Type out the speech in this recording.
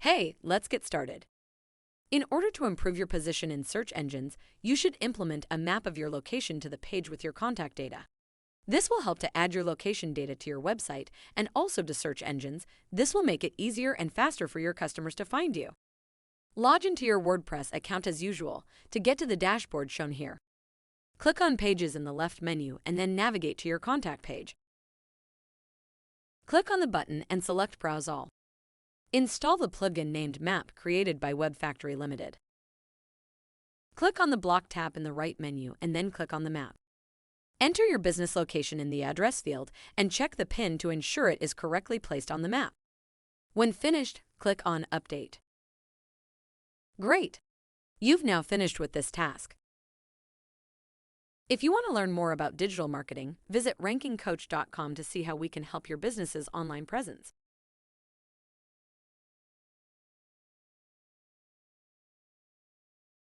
Hey, let's get started. In order to improve your position in search engines, you should implement a map of your location to the page with your contact data. This will help to add your location data to your website and also to search engines. This will make it easier and faster for your customers to find you. Log into your WordPress account as usual to get to the dashboard shown here. Click on Pages in the left menu and then navigate to your contact page. Click on the button and select Browse All. Install the plugin named Map created by Web Factory Limited. Click on the Block tab in the right menu and then click on the map. Enter your business location in the address field and check the PIN to ensure it is correctly placed on the map. When finished, click on Update. Great! You've now finished with this task. If you want to learn more about digital marketing, visit rankingcoach.com to see how we can help your business's online presence.